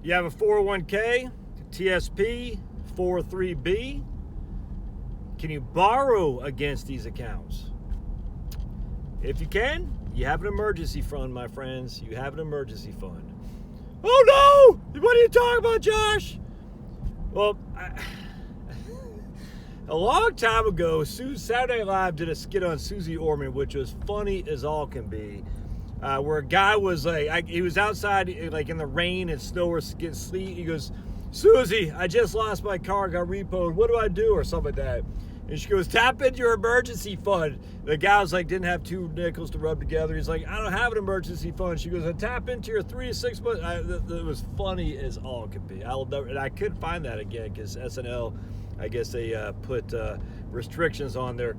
You have a 401k, TSP, 403b. Can you borrow against these accounts? If you can, you have an emergency fund, my friends. You have an emergency fund. Oh no! What are you talking about, Josh? Well, a long time ago, Saturday Night Live did a skit on Susie Orman, which was funny as all can be, where a guy was like, he was outside like in the rain and snow or getting sleet. He goes, Susie, I just lost my car, got repoed. What do I do? Or something like that. And she goes, tap into your emergency fund. The guy was like, didn't have two nickels to rub together. He's like, I don't have an emergency fund. She goes, tap into your 3 to 6 months. It was funny as all could be. And I couldn't find that again because SNL, I guess they put restrictions on their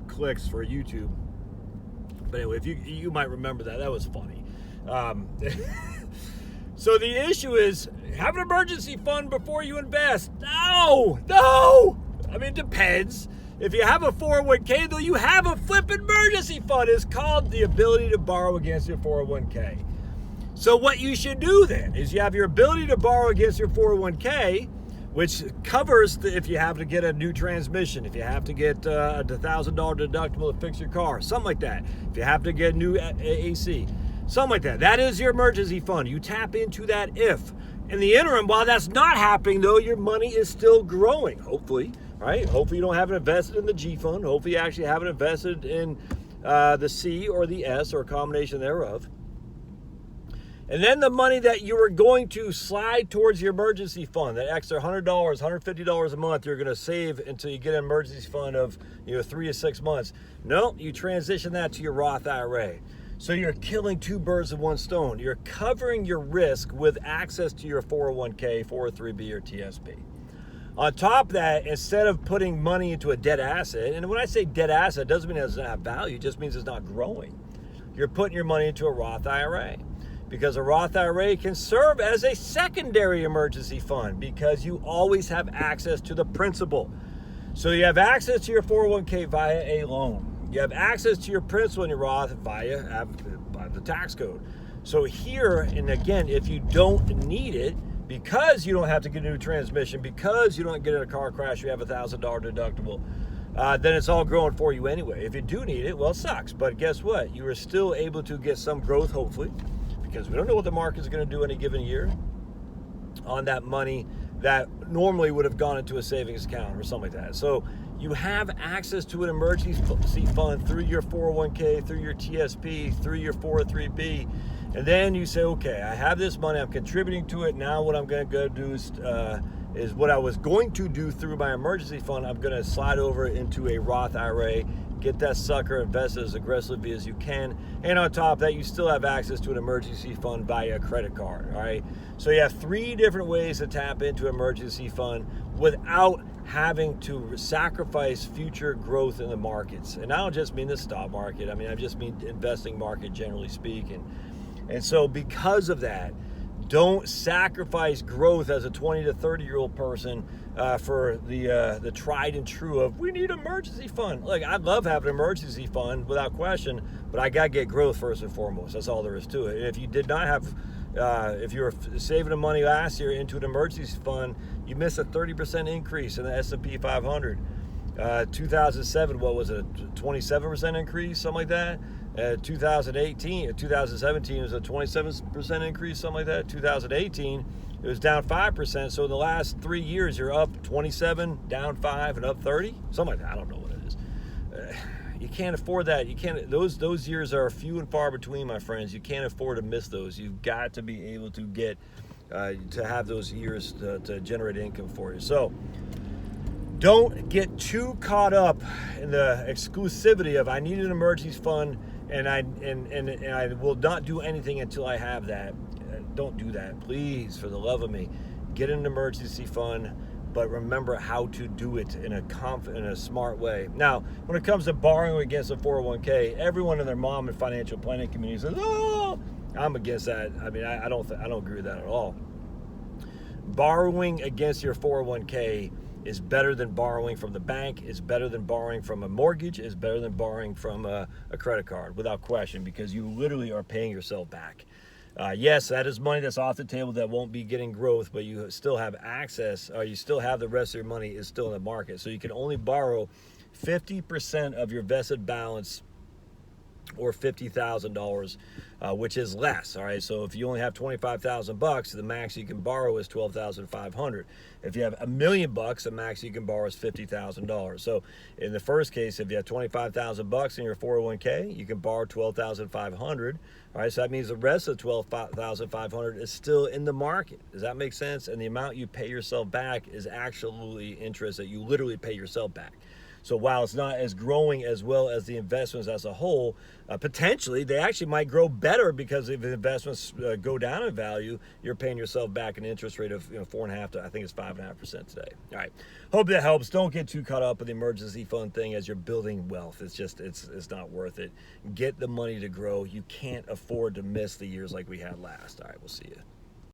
clicks for YouTube. But anyway, if you might remember that was funny. So the issue is, have an emergency fund before you invest. No. I mean, it depends. If you have a 401k, though, you have a flipping emergency fund. It's called the ability to borrow against your 401k. So what you should do then is you have your ability to borrow against your 401k, which covers if you have to get a new transmission, if you have to get a $1,000 deductible to fix your car, something like that. If you have to get new AC, something like that. That is your emergency fund. You tap into that if. In the interim, while that's not happening, though, your money is still growing, hopefully, right? Hopefully you don't have it invested in the G fund. Hopefully you actually have it invested in the C or the S or a combination thereof. And then the money that you are going to slide towards your emergency fund, that extra $100, $150 a month you're going to save until you get an emergency fund of 3 to 6 months. No, you transition that to your Roth IRA. So you're killing two birds with one stone. You're covering your risk with access to your 401k, 403b, or TSP. On top of that, instead of putting money into a dead asset, and when I say dead asset, it doesn't mean it doesn't have value, it just means it's not growing. You're putting your money into a Roth IRA. Because a Roth IRA can serve as a secondary emergency fund because you always have access to the principal. So you have access to your 401k via a loan. You have access to your principal in your Roth via the tax code. So here, and again, if you don't need it, because you don't have to get a new transmission, because you don't get in a car crash, you have a $1,000 deductible, then it's all growing for you anyway. If you do need it, well, it sucks. But guess what? You are still able to get some growth, hopefully, because we don't know what the market is going to do any given year on that money that normally would have gone into a savings account or something like that. So you have access to an emergency fund through your 401k, through your TSP, through your 403b. And then you say, okay, I have this money, I'm contributing to it. Now what I'm going to go do is what I was going to do through my emergency fund, I'm going to slide over into a Roth IRA, get that sucker invested as aggressively as you can. And on top of that, you still have access to an emergency fund via a credit card, all right? So you have 3 different ways to tap into an emergency fund without having to sacrifice future growth in the markets. And I don't just mean the stock market. I mean, I just mean investing market, generally speaking. And so because of that, don't sacrifice growth as a 20 to 30-year-old person for the tried and true of, we need an emergency fund. Look, I'd love having an emergency fund without question, but I got to get growth first and foremost. That's all there is to it. And if you did not have, if you were saving the money last year into an emergency fund, you missed a 30% increase in the S&P 500. 2007, what was it, a 27% increase, something like that? 2017 was a 27% increase, something like that. 2018, it was down 5%. So in the last 3 years, you're up 27, down 5, and up 30, something like that. I don't know what it is. You can't afford that. You can't. Those years are few and far between, my friends. You can't afford to miss those. You've got to be able to get to have those years to generate income for you. So don't get too caught up in the exclusivity of, I need an emergency fund and I will not do anything until I have that. Don't do that, please, for the love of me. Get an emergency fund, but remember how to do it in a smart way. Now, when it comes to borrowing against a 401k, everyone and their mom in financial planning community says, "Oh, I'm against that." I mean, I don't agree with that at all. Borrowing against your 401k is better than borrowing from the bank, is better than borrowing from a mortgage, is better than borrowing from a credit card, without question, because you literally are paying yourself back. Yes, that is money that's off the table that won't be getting growth, but you still have access, or you still have the rest of your money is still in the market. So you can only borrow 50% of your vested balance, or $50,000, which is less. All right, so if you only have $25,000, the max you can borrow is $12,500. If you have $1 million, the max you can borrow is $50,000. So in the first case, if you have $25,000 in your 401k, you can borrow $12,500. All right, so that means the rest of the $12,500 is still in the market. Does that make sense? And the amount you pay yourself back is actually interest that you literally pay yourself back. So while it's not as growing as well as the investments as a whole, potentially they actually might grow better, because if the investments go down in value, you're paying yourself back an interest rate of 4.5% to, I think it's 5.5% today. All right, hope that helps. Don't get too caught up in the emergency fund thing as you're building wealth. It's just it's not worth it. Get the money to grow. You can't afford to miss the years like we had last. All right, we'll see you.